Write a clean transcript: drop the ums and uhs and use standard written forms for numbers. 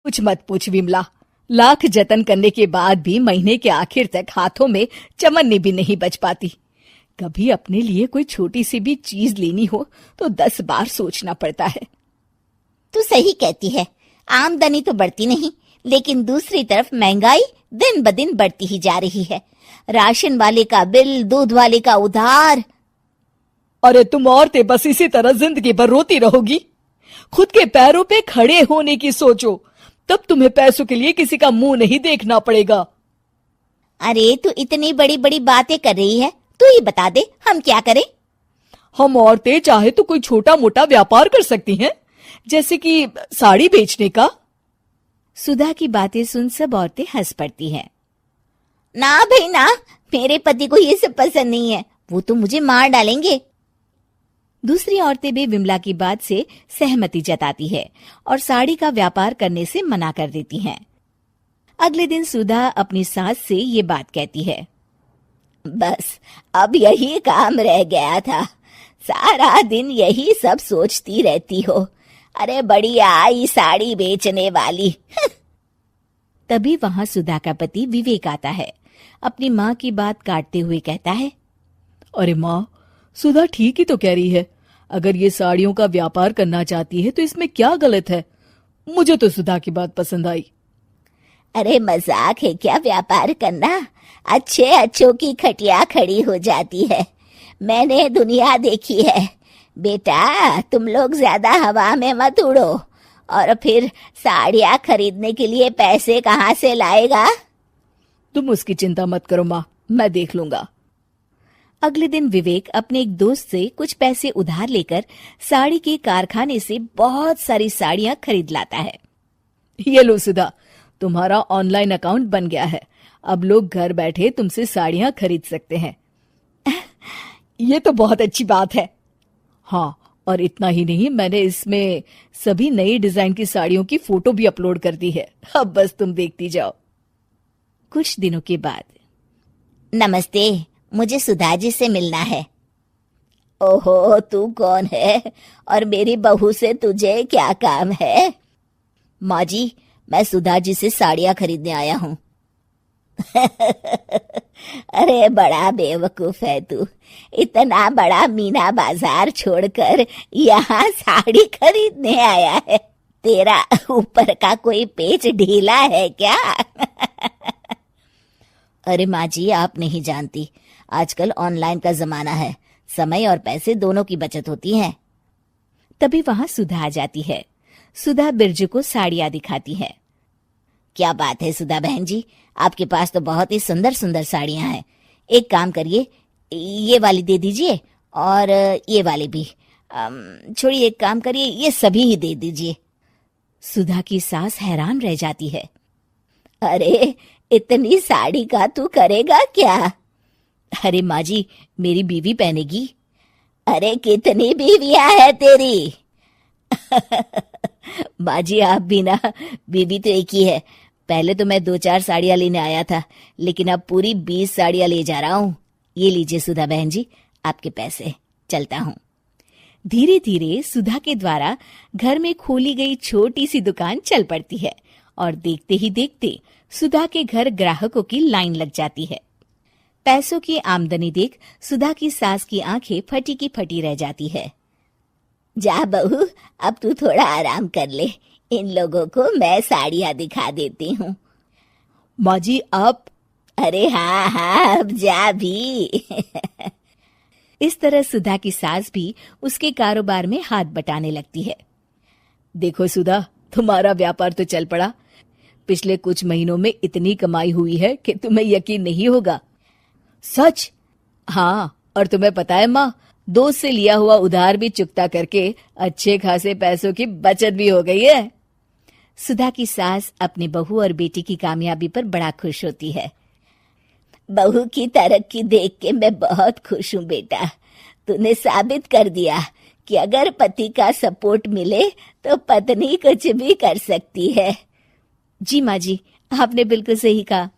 कुछ मत पूछ विमला, लाख जतन करने के बाद भी महीने के आखिर तक हाथों में चमन्नी भी नहीं बच पाती। कभी अपने लिए कोई छोटी सी भी चीज लेनी हो तो 10 बार सोचना पड़ता है। तू सही कहती है, आमदनी तो बढ़ती नहीं, लेकिन दूसरी तरफ महंगाई दिन ब दिन बढ़ती ही जा रही है। राशन वाले का बिल, दूध वाले का उधार। अरे तुम औरतें बस इसी तरह जिंदगी भर रोती रहोगी। खुद के पैरों पे खड़े होने की सोचो, तब तुम्हें पैसों के लिए किसी का मुंह नहीं देखना पड़ेगा। अरे तू इतनी बड़ी बड़ी बातें कर रही है, तू ही बता दे हम क्या करें। हम औरतें चाहे तो कोई छोटा मोटा व्यापार कर सकती हैं, जैसे कि साड़ी बेचने का। सुधा की बातें सुन सब औरतें हंस पड़ती हैं। ना भाई ना, मेरे पति को ये सब पसंद नहीं है, वो तो मुझे मार डालेंगे। दूसरी औरतें भी विमला की बात से सहमति जताती है और साड़ी का व्यापार करने से मना कर देती हैं। अगले दिन सुधा अपनी सास से ये बात कहती है। बस अब यही काम रह गया था, सारा दिन यही सब सोचती रहती हो। अरे बढ़िया आई साड़ी बेचने वाली। तभी वहां सुधा का पति विवेक आता है। अपनी माँ की बात काटते हुए कहता है, अरे माँ, सुधा ठीक ही तो कह रही है। अगर ये साड़ियों का व्यापार करना चाहती है तो इसमें क्या गलत है? मुझे तो सुधा की बात पसंद आई। अरे मजाक है क्या व्यापार करना? अच्छे अच्छों की खटिया खड़ी हो जाती है। मैंने दुनिया देखी है। बेटा तुम लोग ज्यादा हवा में मत उड़ो, और फिर साड़ियाँ खरीदने के लिए पैसे कहाँ से लाएगा? तुम उसकी चिंता मत करो माँ, मैं देख लूंगा। अगले दिन विवेक अपने एक दोस्त से कुछ पैसे उधार लेकर साड़ी के कारखाने से बहुत सारी साड़ियाँ खरीद लाता है। ये लो सुधा, तुम्हारा ऑनलाइन अकाउंट बन गया है। अब लोग घर बैठे तुमसे साड़ियाँ खरीद सकते हैं। ये तो बहुत अच्छी बात है। हाँ, और इतना ही नहीं, मैंने इसमें सभी नई डिजाइन की साड़ियों की फोटो भी अपलोड कर दी है। अब बस तुम देखती जाओ। कुछ दिनों के बाद, नमस्ते, मुझे सुधा जी से मिलना है। ओहो, तू कौन है और मेरी बहू से तुझे क्या काम है? माँ जी, मैं सुधा जी से साड़ियाँ खरीदने आया हूँ। अरे बड़ा बेवकूफ है तू, इतना बड़ा मीना बाजार छोड़कर यहाँ साड़ी खरीदने आया है। तेरा ऊपर का कोई पेच ढीला है क्या? अरे माँ जी, आप नहीं जानती, आजकल ऑनलाइन का जमाना है, समय और पैसे दोनों की बचत होती है। तभी वहां सुधा आ जाती है। सुधा बिरजू को साड़ियाँ दिखाती है। क्या बात है सुधा बहन जी, आपके पास तो बहुत ही सुंदर सुंदर साड़ियाँ हैं। एक काम करिए, ये वाली दे दीजिए और ये वाली भी। छोड़िए, एक काम करिए, ये सभी ही दे दीजिए। सुधा की सास हैरान रह जाती है। अरे इतनी साड़ी का तू करेगा क्या? अरे माँ जी, मेरी बीवी पहनेगी। अरे कितनी बीवियां है तेरी? माँ जी आप भी ना, बीवी तो एक ही है। पहले तो मैं 2-4 साड़ियाँ लेने आया था, लेकिन अब पूरी 20 साड़ियाँ ले जा रहा हूँ। ये लीजिए सुधा बहन जी, आपके पैसे, चलता हूँ। धीरे धीरे सुधा के द्वारा घर में खोली गई छोटी सी दुकान चल पड़ती है और देखते ही देखते सुधा के घर ग्राहकों की लाइन लग जाती है। पैसों की आमदनी देख सुधा की सास की आंखें फटी की फटी रह जाती है। जा बहू, अब तू थोड़ा आराम कर ले, इन लोगों को मैं साड़ियाँ दिखा देती हूँ। माँ जी आप? अरे हाँ हाँ, अब जा भी। इस तरह सुधा की सास भी उसके कारोबार में हाथ बटाने लगती है। देखो सुधा, तुम्हारा व्यापार तो चल पड़ा। पिछले कुछ महीनों में इतनी कमाई हुई है कि तुम्हें यकीन नहीं होगा। सच? हाँ, और तुम्हें पता है माँ, दोस्त से लिया हुआ उधार भी चुकता करके अच्छे खासे पैसों की बचत भी हो गई है। सुधा की सास अपनी बहू और बेटी की कामयाबी पर बड़ा खुश होती है। बहू की तरक्की देख के मैं बहुत खुश हूँ बेटा। तूने साबित कर दिया कि अगर पति का सपोर्ट मिले तो पत्नी कुछ भी कर सकती है। जी माँ जी, आपने बिल्कुल सही कहा।